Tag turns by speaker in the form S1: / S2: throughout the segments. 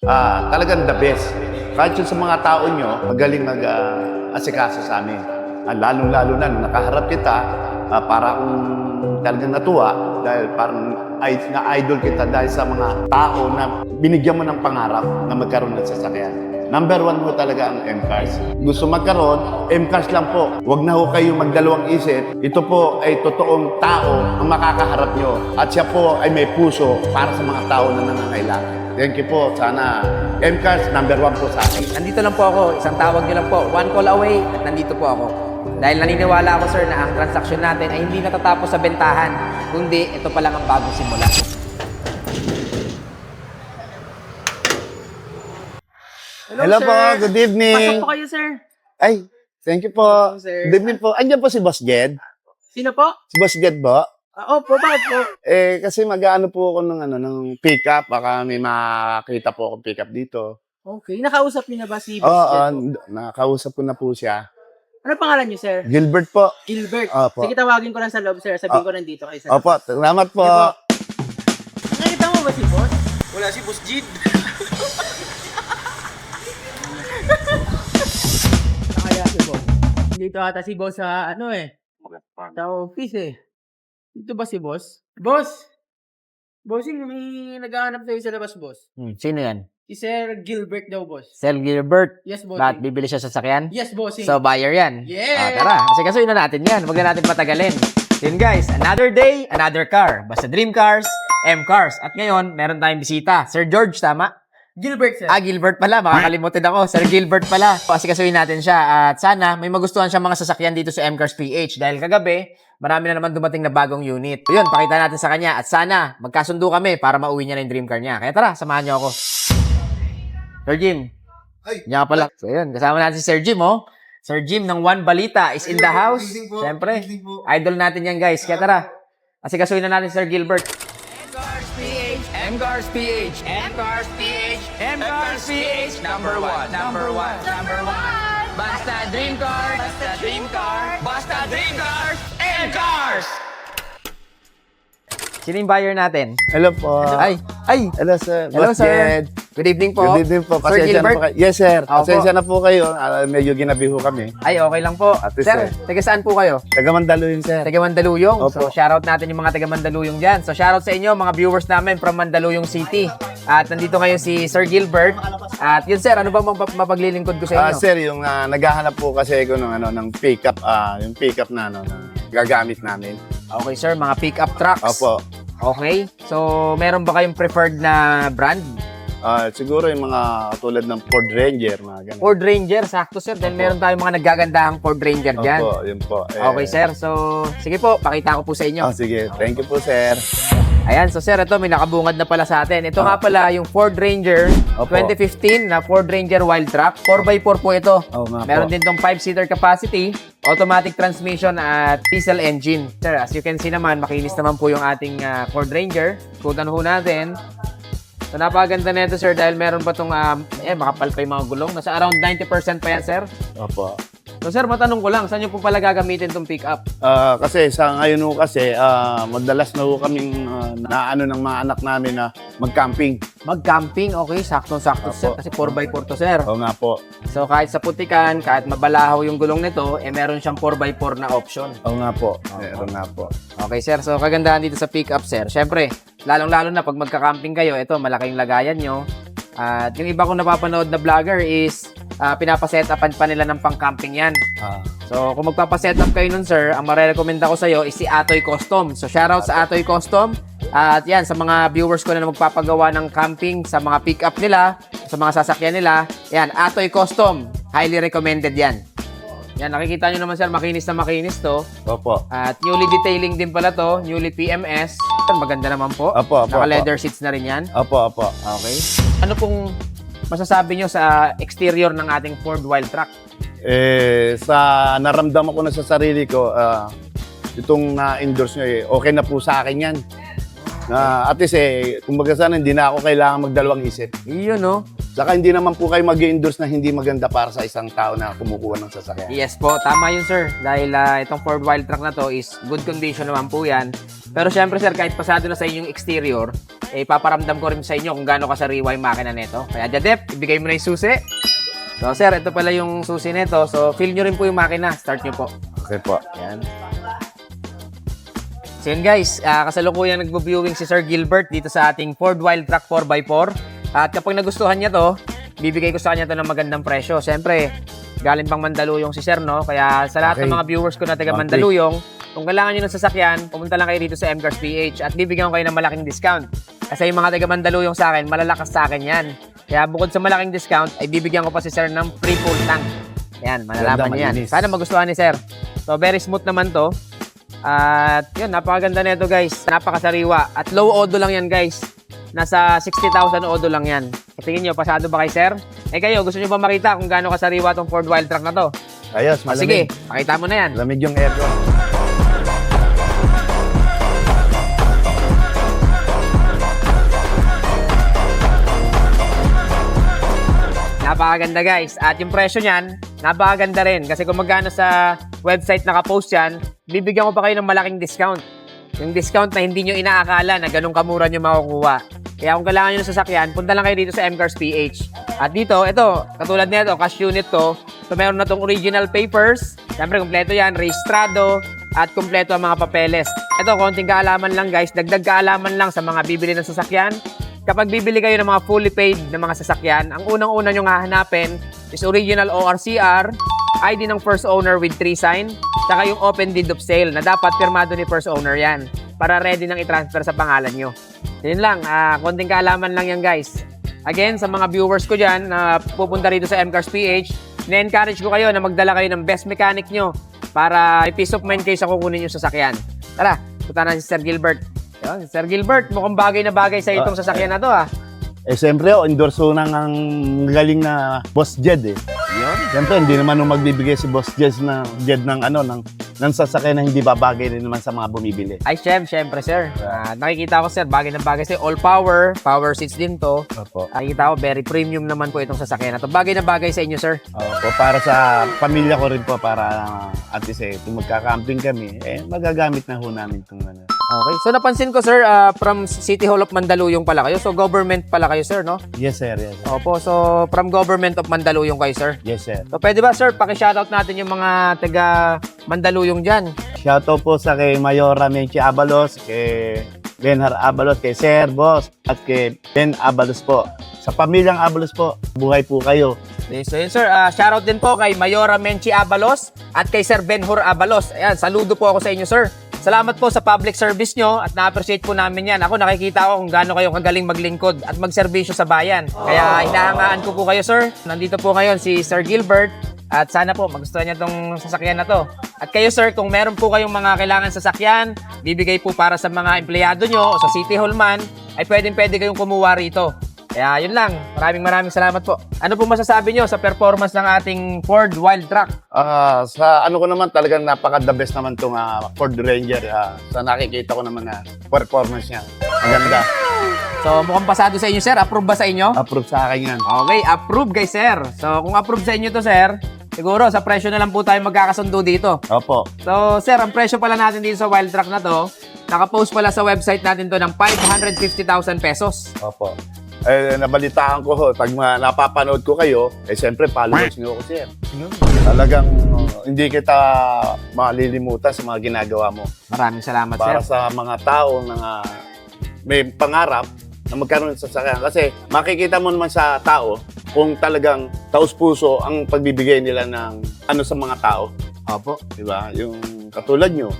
S1: talagang the best. Kahit yun sa mga tao nyo, magaling mag-asikaso sa amin. Lalong-lalo na, nung nakaharap kita, para akong talagang natuwa dahil parang na-idol kita dahil sa mga tao na binigyan mo ng pangarap na magkaroon ng sasakyan. Number 1 po talaga ang M-Cars. Gusto magkaroon, M-Cars lang po. Huwag na ho kayo magdalawang isip. Ito po ay totoong tao ang makakaharap nyo. At siya po ay may puso para sa mga tao na nangangailangan. Thank you po. Sana M-Cars, number 1 po sa akin.
S2: Nandito lang po ako, isang tawag niyo lang po, 1 call away at nandito po ako. Dahil naniniwala ako sir na ang transaksyon natin ay hindi natatapos sa bentahan, kundi ito pa lang ang bagong simula.
S1: Hello po, good evening.
S3: Pasok po kayo, sir.
S1: Ay, thank you po.
S3: sir.
S1: Good evening po. Andiyan po si Boss Jed.
S3: Sino po?
S1: Si Boss Jed po.
S3: Opo, bakit po?
S1: Kasi mag-aano po ako ng pick-up. Baka may makakita po akong pick-up dito.
S3: Okay, nakausap niyo na ba si Boss
S1: Oo,
S3: Jet po?
S1: nakausap ko na po siya.
S3: Ano pangalan niyo, sir?
S1: Gilbert po.
S3: Gilbert.
S1: Opo.
S3: Sige, tawagin ko lang sa loob, sir. Sabihin ko nandito kayo, sir.
S1: Opo, salamat po.
S3: Sige po. Nakita mo ba si Boss?
S4: Wala si Boss Jid.
S3: Nakaya si Boss. Dito ata si Boss sa sa office eh. Dito ba si Boss? Boss! Bossing, may naghahanap sa'yo sa labas, Boss.
S2: Sino yan?
S3: Si Sir Gilbert daw, Boss.
S2: Sir Gilbert.
S3: Yes,
S2: Bakit
S3: Bossing.
S2: bibili siya sa sakyan?
S3: Yes, Bossing.
S2: So, buyer yan.
S3: Yeah!
S2: Tara, kasi kasuin na natin yan. Huwag na natin patagalin. Yun guys, another day, another car. Basta Dream Cars, M Cars. At ngayon, meron tayong bisita. Sir George, tama?
S3: Gilbert, sir.
S2: Gilbert pala. Makakalimutin ako. Sir Gilbert pala. Kasi kasuin natin siya. At sana, may magustuhan siya mga sasakyan dito sa M Cars PH. Dahil kagabi, marami na naman dumating na bagong unit. So yun, pakita natin sa kanya. At sana, magkasundo kami para mauwi niya na yung dream car niya. Kaya tara, samahan niyo ako. Sir Jim.
S1: Ay.
S2: Niya pala. So yun, kasama natin si Sir Jim, oh. Sir Jim ng One Balita is in the house. Siyempre, idol natin yan, guys. Kaya tara, kasi kasuin na natin Sir Gilbert. M-Cars PH, M-Cars PH, M-Cars PH, M-Cars PH, number 1, number 1, number 1. Basta Dream Cars, basta Dream Cars, basta Dream Cars, M-Cars! Sino yung buyer natin?
S1: Hello po.
S2: Ay!
S1: Hello, sir.
S2: Hello,
S1: Boss
S2: sir.
S1: Jed.
S2: Good evening po.
S1: Good evening po.
S2: Sir
S1: Pasensya na
S2: Gilbert?
S1: po kayo. Yes, sir.
S2: Opo.
S1: Pasensya na po kayo. Medyo ginabiho kami.
S2: Ay, okay lang po.
S1: Ate,
S2: Sir,
S1: sir.
S2: taga saan po kayo?
S1: Taga Mandaluyong, sir.
S2: Taga Mandaluyong.
S1: Opo.
S2: So, shoutout natin yung mga taga Mandaluyong dyan. So, shoutout sa inyo, mga viewers namin from Mandaluyong City. At nandito ngayon si Sir Gilbert. At yun, sir, ano ba mapaglilingkod ko sa inyo?
S1: Sir, yung naghahanap po kasi ako ng pick-up, yung pick-up na gagamit namin.
S2: Okay, sir, mga pick-up trucks.
S1: Opo.
S2: Okay. So, meron ba kayong preferred na brand?
S1: Siguro yung mga tulad ng Ford Ranger, mga ganun.
S2: Ford Ranger, sakto, sir. Dahil meron tayong mga naggagandahang Ford Ranger dyan.
S1: Opo, yun po.
S2: Okay, sir. So, sige po, pakita ko po sa inyo.
S1: Sige, thank you po, sir.
S2: Ayan, so sir, ito may nakabungad na pala sa atin. Ito nga pala yung Ford Ranger
S1: Opo.
S2: 2015 na Ford Ranger Wild Track. 4x4 po ito.
S1: Oo nga po.
S2: Meron din tong 5-seater capacity, automatic transmission at diesel engine. Sir, as you can see naman, makinis naman po yung ating Ford Ranger. Kutan ho natin. So napakaganda na ito, sir, dahil meron pa itong makapal pa yung mga gulong. Nasa around 90% pa yan, sir.
S1: Opo.
S2: So sir, matanong ko lang, saan nyo po pala gagamitin itong pick-up?
S1: Kasi sa ngayon ho kasi, madalas na ho kaming naano ng mga anak namin na mag-camping.
S2: Mag-camping, okay, saktong-sakto, sir.
S1: Opo.
S2: Kasi 4x4 to, sir.
S1: Oo nga po.
S2: So kahit sa putikan, kahit mabalahaw yung gulong nito, meron siyang 4x4 na option.
S1: Oo nga po. Meron nga po.
S2: Okay, sir. So kagandahan dito sa pick-up, sir. Syempre, lalong-lalo na pag magka-camping kayo, ito, malaking lagayan nyo. At yung iba kong napapanood na vlogger is pinapa-setupan pa nila ng pang-camping yan. So kung magpapa-setup kayo nun, sir, ang marerekomenda ko sa'yo is si Atoy Custom. So shoutout sa Atoy Custom. At yan, sa mga viewers ko na magpapagawa ng camping sa mga pick-up nila, sa mga sasakyan nila, yan, Atoy Custom. Highly recommended yan. Yan, nakikita nyo naman, sir, makinis na makinis to.
S1: Opo.
S2: At newly detailing din pala to, newly PMS. Maganda naman po.
S1: Opo, opo,
S2: Naka-leather seats na rin yan.
S1: Opo, opo.
S2: Okay. Ano pong masasabi nyo sa exterior ng ating Ford Wild Track?
S1: Sa naramdaman ko na sa sarili ko, itong na-endorse nyo, okay na po sa akin yan. At least kumbaga sana hindi na ako kailangan magdalawang isip.
S2: Yun, no?
S1: Saka hindi naman po kayo mag-endorse na hindi maganda para sa isang tao na kumukuha ng sasakyan.
S2: Yes po, tama yun sir. Dahil itong Ford Wildtrak na to is good condition naman po yan. Pero syempre sir, kahit pasado na sa inyong exterior, paparamdam ko rin sa inyo kung gaano kasariwa yung makina nito. Kaya Jadep, ibigay mo na yung susi. So sir, ito pala yung susi nito. So feel nyo rin po yung makina. Start nyo po.
S1: Okay po.
S2: Yan. So yun guys, kasalukuyan nagbo-viewing si Sir Gilbert dito sa ating Ford Wildtrak 4x4. At kapag nagustuhan niya to, bibigay ko sa kanya to ng magandang presyo. Siyempre, galing pang Mandaluyong si Sir, no? Kaya sa lahat ng mga viewers ko na taga Mandaluyong, kung kailangan nyo ng sasakyan, pumunta lang kayo dito sa MCars PH at bibigyan ko kayo ng malaking discount. Kasi yung mga taga Mandaluyong sa akin, malalakas sa akin yan. Kaya bukod sa malaking discount, ay bibigyan ko pa si Sir ng free full tank. Yan, malalaman niyo yan. Sana magustuhan ni Sir. So, very smooth naman to. At yun, napakaganda nito guys. Napakasariwa. At low odo lang yan guys. Nasa 60,000 odo lang yan. Tingin nyo, pasado ba kay Sir? Kayo, gusto nyo ba makita kung gaano kasariwa tong Ford Wildtrak na to?
S1: Ayos,
S2: Sige,
S1: malamig.
S2: pakita mo na yan.
S1: Lamig yung aircon.
S2: Napakaganda guys. At yung presyo niyan, napakaganda rin. Kasi kung magkano sa website nakapost yan, bibigyan ko pa kayo ng malaking discount. Yung discount na hindi nyo inaakala na ganun kamura nyo makukuha. Kaya kung kailangan nyo ng sasakyan, punta lang kayo dito sa MCars PH. At dito, ito, katulad nito, cash unit to. So meron na tong original papers. Siyempre, kompleto yan, rehistrado, at kompleto ang mga papeles. Ito, konting kaalaman lang guys. Dagdag kaalaman lang sa mga bibili ng sasakyan. Kapag bibili kayo ng mga fully paid na mga sasakyan, ang unang-una nyo nga hanapin is original ORCR, ID ng first owner with 3 sign, saka yung open deed of sale na dapat pirmado ni first owner yan para ready nang i-transfer sa pangalan nyo. Yun lang, konting kaalaman lang yan guys. Again, sa mga viewers ko dyan na pupunta rito sa MCars PH, na-encourage ko kayo na magdala kayo ng best mechanic nyo para peace of mind kayo sa kukunin yung sasakyan. Tara, punta na si Sir Gilbert. Yun, Sir Gilbert, mukhang bagay na bagay sa itong sasakyan na to
S1: Siyempre, endorso ng ang galing na Boss Jed
S2: Yun.
S1: Siyempre, hindi naman nung magbibigay si Boss Jed ng sasakyan na hindi babagay rin naman sa mga bumibili.
S2: Ay, syempre sir. Nakikita ko sir, bagay na bagay sa'yo. All power seats din to.
S1: Opo.
S2: Nakikita ko, very premium naman po itong sasakyan na to. Bagay na bagay sa inyo sir.
S1: Opo, para sa pamilya ko rin po, para at least kung magka-camping kami, magagamit na ho namin itong ano.
S2: Okay. So napansin ko sir, from City Hall of Mandaluyong pala kayo. So government pala kayo sir, no?
S1: Yes, sir. Yes, sir.
S2: Opo. So from government of Mandaluyong kayo sir.
S1: Yes, sir.
S2: So pwede ba sir, paki-shoutout natin yung mga taga Mandaluyong dyan.
S1: Shoutout po sa kay Mayora Menchi Abalos, kay Benhar Abalos, kay Sir Boss, at kay Ben Abalos po. Sa pamilyang Abalos po, buhay po kayo.
S2: So yun sir, shoutout din po kay Mayora Menchi Abalos at kay Sir Benhur Abalos. Ayan, saludo po ako sa inyo sir. Salamat po sa public service nyo at na-appreciate po namin yan. Ako nakikita ko kung gaano kayo kagaling maglingkod at magserbisyo sa bayan. Kaya hinahangaan ko po kayo sir. Nandito po ngayon si Sir Gilbert at sana po magustuhan niya itong sasakyan na to. At kayo sir, kung meron po kayong mga kailangan sasakyan, bibigay po para sa mga empleyado nyo o sa City Hall man, ay pwede kayong kumuha rito. Kaya yun lang. Maraming salamat po. Ano po masasabi nyo sa performance ng ating Ford Wildtrak?
S1: Sa ano ko naman, talagang napaka-the best naman itong Ford Ranger. Sa nakikita ko naman na performance niya. Ang ganda.
S2: So mukhang pasado sa inyo sir. Approve ba sa inyo?
S1: Approve sa akin yan.
S2: Okay, approve guys sir. So kung approve sa inyo to sir, siguro sa presyo na lang po tayo magkakasundo dito.
S1: Opo.
S2: So sir, ang presyo pala natin dito sa Wildtrak na to, nakapost pala sa website natin to ng 550,000 pesos.
S1: Opo. Nabalitaan ko ho, pag napapanood ko kayo, siyempre followers niyo ako, sir. Talagang hindi kita malilimutan sa mga ginagawa mo.
S2: Maraming salamat
S1: Para
S2: sir.
S1: sa mga tao na may pangarap na magkaroon sa sasakyan. Kasi makikita mo naman sa tao kung talagang taos-puso ang pagbibigay nila ng ano sa mga tao.
S2: Opo.
S1: Diba? Yung katulad nyo,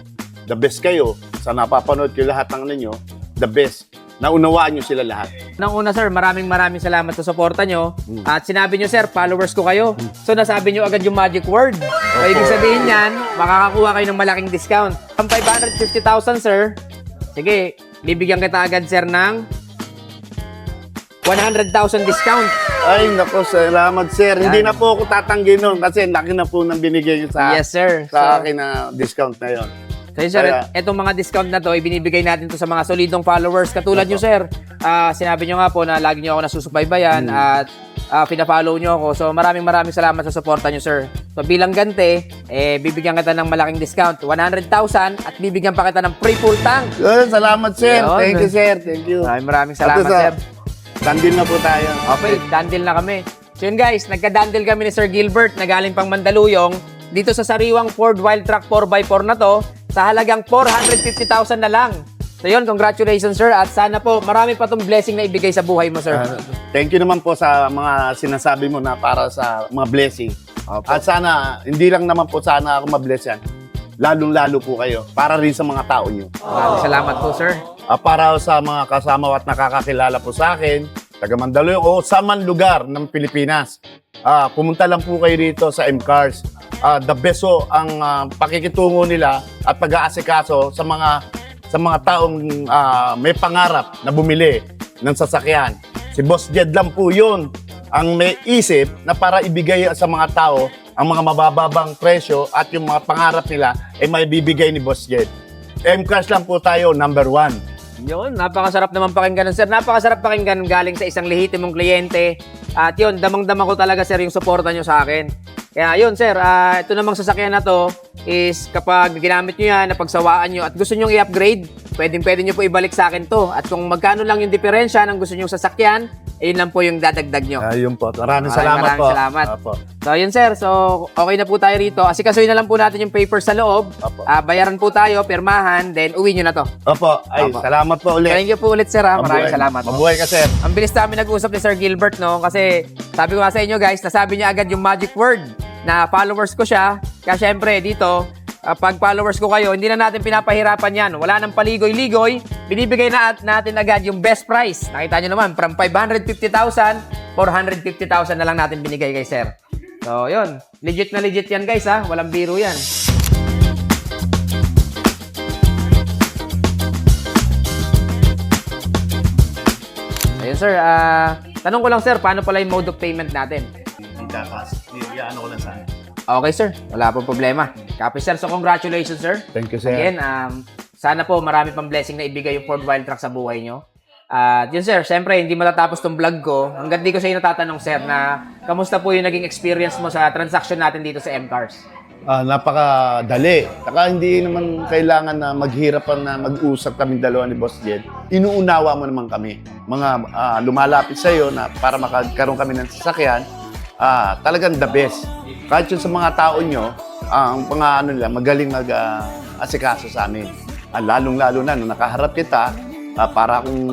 S1: the best kayo. Sa napapanood ko lahat ng ninyo, the best. Naunawaan nyo sila lahat.
S2: Nang una sir, maraming salamat sa suporta nyo. At sinabi nyo sir, followers ko kayo. So nasabi nyo agad yung magic word. So ibig sabihin yan, makakakuha kayo ng malaking discount. Ang 550,000 sir, sige, bibigyan kita agad sir ng 100,000 discount.
S1: Ay, nako, salamat sir. Hindi na po ako tatanggi nun kasi laki na po nang binigay nyo sa,
S2: Yes sir.
S1: sa akin na discount na yon.
S2: So yun, sir,
S1: Kaya-
S2: itong mga discount na to, ibinibigay natin to sa mga solidong followers. Katulad nyo, sir, sinabi nyo nga po na lagi nyo ako nasusubaybayan at pina-follow nyo ako. So maraming salamat sa suporta nyo, sir. So bilang ganti, bibigyan kita ng malaking discount, 100,000 at bibigyan pa kita ng free full tank.
S1: Salamat, sir.
S2: Yun.
S1: Thank you, sir. Thank you.
S2: Maraming salamat,
S1: Tapos,
S2: sir.
S1: Dandin na po tayo.
S2: Okay, dandil na kami. So yun guys, nagka-dandil kami ni Sir Gilbert na galing pang Mandaluyong dito sa sariwang Ford Wildtrak 4x4 na to sa halagang 450,000 na lang. So yun, congratulations sir at sana po marami pa tong blessing na ibigay sa buhay mo sir.
S1: Thank you naman po sa mga sinasabi mo na para sa mga blessing.
S2: Opo.
S1: At sana, hindi lang naman po sana ako mabless yan. Lalong-lalo po kayo. Para rin sa mga tao nyo.
S2: Maraming salamat po sir.
S1: Para sa mga kasama at nakakakilala po sa akin, taga Mandaluyong o sa man lugar ng Pilipinas. Pumunta lang po kayo rito sa M-Cars. The best po ang pakikitungo nila at pag-aasikaso sa mga taong may pangarap na bumili ng sasakyan. Si Boss Jed lang po yun ang may isip na para ibigay sa mga tao ang mga mabababang presyo at yung mga pangarap nila ay may bibigay ni Boss Jed. M-Cars lang po tayo, number 1.
S2: Yun, napakasarap naman pakinggan sir. Napakasarap pakinggan galing sa isang lehitimong kliyente. At yun, damang-dama ko talaga sir yung suporta nyo sa akin. Kaya yun sir, ito namang sasakyan na to is kapag ginamit nyo yan, napagsawaan nyo at gusto nyo i-upgrade, pwede nyo po ibalik sa akin to. At kung magkano lang yung diferensya ng gusto nyo sasakyan, ayun lang po yung dadagdag nyo.
S1: Ayun po. Maraming salamat po.
S2: Salamat.
S1: Opo.
S2: So yun sir, so okay na po tayo rito. Asikasuhin na lang po natin yung papers sa loob.
S1: Opo.
S2: Bayaran po tayo, pirmahan, then uwi nyo na to.
S1: Opo. Ay,
S2: Opo.
S1: salamat po ulit.
S2: Thank you po ulit sir ha. Maraming salamat.
S1: Mabuhay ka, sir.
S2: Ang bilis namin nag-usap ni Sir Gilbert, no? Kasi sabi ko nga sa inyo guys, nasabi niya agad yung magic word na followers ko siya. Kaya syempre dito, pag followers ko kayo, hindi na natin pinapahirapan yan. Wala nang paligoy-ligoy. Binibigay na natin agad yung best price. Nakita nyo naman, from 550,000, 450,000 na lang natin binigay kay Sir. So, yun. Legit na legit yan guys, ha? Walang biro yan. Ayun sir, tanong ko lang sir, paano pala yung mode of payment natin?
S1: Ano ko lang sana.
S2: Okay sir, wala pong problema. Copy sir, so congratulations sir.
S1: Thank you, sir.
S2: Again, sana po marami pang blessing na ibigay yung Ford Wildtrak sa buhay nyo. At yun sir, syempre hindi matatapos tong vlog ko. Hanggang di ko sa inyo natatanong sir na kamusta po yung naging experience mo sa transaction natin dito sa M-Cars?
S1: Napakadali. Saka hindi naman kailangan na maghirapan na mag-usap kami dalawa ni Boss Jed. Inuunawa mo naman kami. Mga lumalapit sa iyo na para makagkaroon kami ng sasakyan, talagang the best. Kahit yun sa mga tao nyo, ang nila, magaling mag-asikaso sa amin. Lalong-lalo na nung nakaharap kita, para akong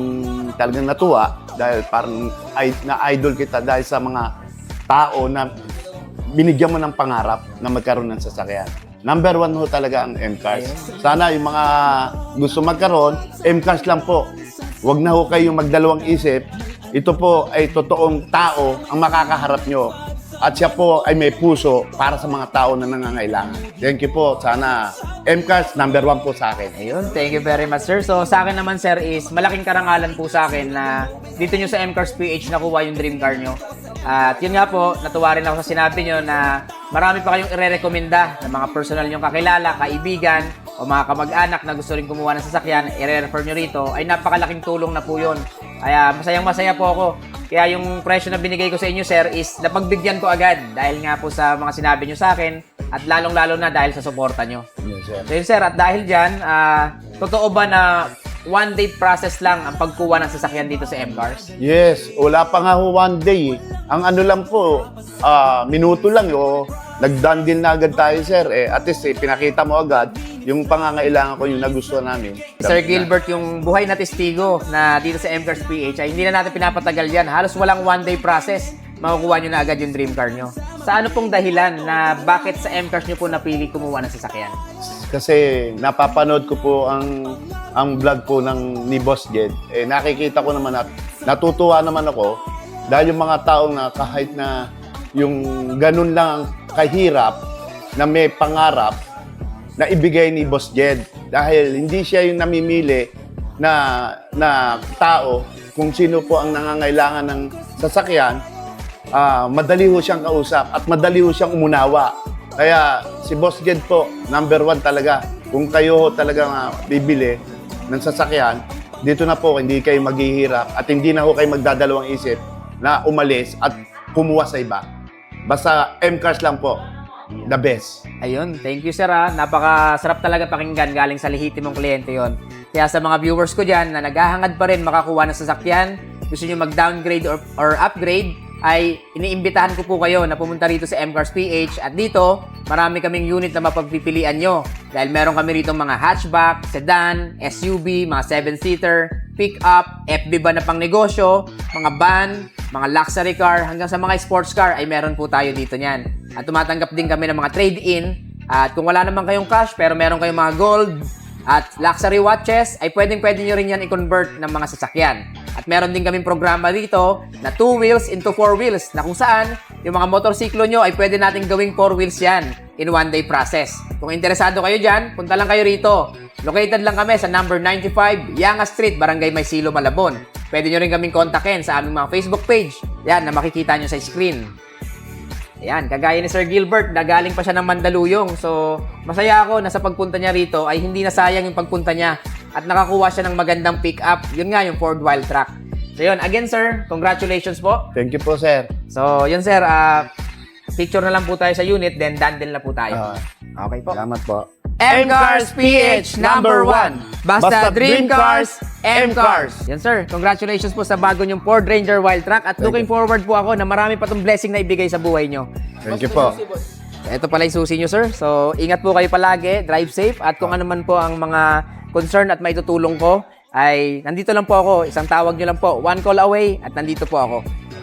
S1: talagang natuwa dahil parang na-idol kita dahil sa mga tao na binigyan mo ng pangarap na magkaroon ng sasakyan. Number 1 ho talaga ang M-Cars. Sana yung mga gusto magkaroon, M-Cars lang po. Huwag na ho kayong magdalawang isip. Ito po ay totoong tao ang makakaharap nyo. At siya po ay may puso para sa mga tao na nangangailangan. Thank you po. Sana M-Cars, number 1 po sa akin.
S2: Ayun, thank you very much sir. So sa akin naman sir is malaking karangalan po sa akin na dito nyo sa M-Cars PH nakuha yung dream car nyo. At yun nga po, natuwa rin ako sa sinabi nyo na marami pa kayong ire-recommenda ng mga personal nyong kakilala, kaibigan, o mga kamag-anak na gusto rin kumuha ng sasakyan, i-refer nyo rito, ay napakalaking tulong na po yun. Kaya masayang-masaya po ako. Kaya yung presyo na binigay ko sa inyo, sir, is napagbigyan ko agad dahil nga po sa mga sinabi nyo sa akin at lalong-lalo na dahil sa suporta nyo.
S1: Yes, sir.
S2: So yun, sir, at dahil dyan, totoo ba na one-day process lang ang pagkuha ng sasakyan dito sa M-Cars?
S1: Yes, wala pa nga ho one day. Ang ano lang po, minuto lang o nag-done din na agad tayo, sir. At least pinakita mo agad yung pangangailangan ko, yung nagustuhan namin.
S2: Sir Gilbert, yung buhay na testigo na dito sa M-Cars PH ay hindi na natin pinapatagal yan. Halos walang one-day process. Makukuha nyo na agad yung dream car nyo. Sa ano pong dahilan na bakit sa M-Cars nyo po napili kumuha ng sasakyan?
S1: Kasi napapanood ko po ang vlog po ng ni Boss Jed. Nakikita ko naman at natutuwa naman ako dahil yung mga taong na kahit na yung ganun lang ang kahirap na may pangarap na ibigay ni Boss Jed. Dahil hindi siya yung namimili na tao kung sino po ang nangangailangan ng sasakyan, madali ho siyang kausap at madali ho siyang umunawa. Kaya si Boss Jed po, number 1 talaga. Kung kayo talagang bibili ng sasakyan, dito na po, hindi kayo maghihirap at hindi na ho kayo magdadalawang isip na umalis at kumuha sa iba. Basta M-Cars lang po, the best.
S2: Ayun, thank you sir ha. Napakasarap talaga pakinggan galing sa lehitimong kliyente yon. Kaya sa mga viewers ko dyan na naghahangad pa rin makakuha ng sasakyan, gusto nyo mag-downgrade or upgrade, ay iniimbitahan ko po kayo na pumunta rito sa M-Cars PH at dito, marami kaming unit na mapagpipilian nyo. Dahil meron kami rito mga hatchback, sedan, SUV, mga 7-seater, pick-up, FB ba na pang negosyo, mga van, mga luxury car, hanggang sa mga sports car ay meron po tayo dito niyan. At tumatanggap din kami ng mga trade-in. At kung wala naman kayong cash pero meron kayong mga gold at luxury watches, ay pwedeng-pwede nyo rin yan i-convert ng mga sasakyan. At meron din kaming programa dito na 2 wheels into 4 wheels na kung saan yung mga motorsiklo nyo ay pwede natin gawing 4 wheels yan in 1 day process. Kung interesado kayo dyan, punta lang kayo rito. Located lang kami sa number 95 Yanga Street, Barangay Maysilo, Malabon. Pwede nyo rin kaming kontakin sa aming mga Facebook page. Yan, na makikita nyo sa screen. Ayan, kagaya ni Sir Gilbert, nagaling pa siya ng Mandaluyong. So, masaya ako na sa pagpunta niya rito ay hindi nasayang yung pagpunta niya at nakakuha siya ng magandang pick-up. Yun nga, yung Ford Wildtrak. So yun, again sir, congratulations po.
S1: Thank you po, sir.
S2: So yun sir, picture na lang po tayo sa unit, then dandel na po tayo. Okay po.
S1: Salamat po.
S2: M-Cars PH number 1. Basta Dream Cars, M-Cars. Yan sir, congratulations po sa bago niyong Ford Ranger Wildtrak at looking forward po ako na marami pa tong blessing na ibigay sa buhay niyo.
S1: Thank you po.
S2: Ito pala yung susi niyo sir. So ingat po kayo palagi, drive safe at kung ano man po ang mga concern at maitutulong ko ay nandito lang po ako. Isang tawag niyo lang po, 1 call away at nandito po ako.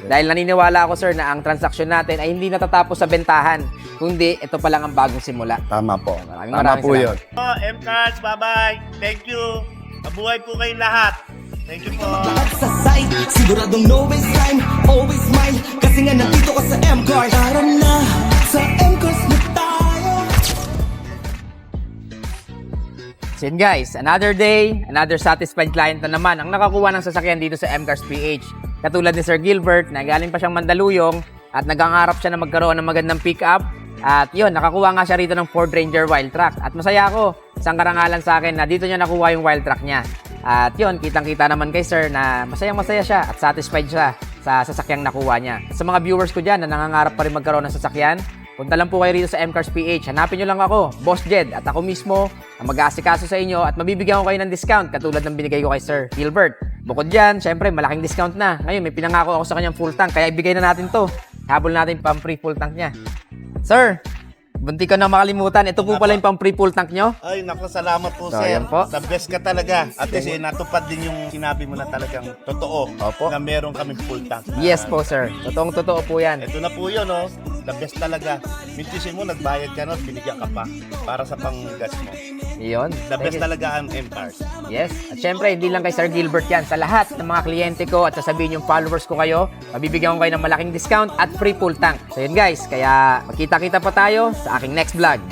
S2: Dahil naniniwala ako sir na ang transaksyon natin ay hindi natatapos sa bentahan, kundi ito pa lang ang bagong simula.
S1: Tama po.
S2: Maraming
S1: Tama po
S2: salamat.
S1: yun.
S4: M-Cards, bye-bye. Thank you. Mabuhay po kayong lahat. Thank you po.
S5: At sa site, siguradong no waste time, always mine. Kasi nga nandito ka sa M-Cars. Tara na, sa M-Cars na tayo.
S2: So yun guys, another day, another satisfied client na naman ang nakakuha ng sasakyan dito sa M-Cars PH. Katulad ni Sir Gilbert, na galing pa siyang Mandaluyong at nagangarap siya na magkaroon ng magandang pick-up. At yun, nakakuha nga siya rito ng Ford Ranger Wildtrak. At masaya ako, isang karangalan sa akin na dito niya nakuha yung Wildtrak niya. At yun, kitang-kita naman kay Sir na masayang-masaya siya at satisfied siya sa sasakyang nakuha niya. Sa mga viewers ko dyan na nangangarap pa rin magkaroon ng sasakyan, punta lang po kayo rito sa M-Cars PH. Hanapin nyo lang ako, Boss Jed, at ako mismo ang mag-aasikaso sa inyo at mabibigyan ko kayo ng discount katulad ng binigay ko kay Sir Gilbert. Bukod dyan, syempre, malaking discount na. Ngayon, may pinangako ako sa kanyang full tank, kaya ibigay na natin to. Habol natin pang free full tank niya. Sir, bunti ko na makalimutan. Ito po pala yung pang free full tank nyo.
S4: Ay, naku, salamat po,
S2: So,
S4: sir.
S2: ayan po.
S4: The best ka talaga. At least, natupad din yung sinabi mo na talagang totoo.
S1: Opo.
S4: Na meron kaming full tank.
S2: Yes po, sir. Totoong-totoo po yan.
S4: Ito na po yun, oh. The best talaga. Mintisin mo, nagbayad ka na, binigyan ka pa. Para sa panggas mo.
S2: Yun.
S4: The
S2: Thank
S4: best
S2: you.
S4: talaga ang M-Cars.
S2: Yes. At syempre, hindi lang kay Sir Gilbert yan. Sa lahat ng mga kliyente ko at sasabihin yung followers ko kayo, mabibigyan ko kayo ng malaking discount at free full tank. So yun guys, kaya magkita-kita pa tayo sa aking next vlog.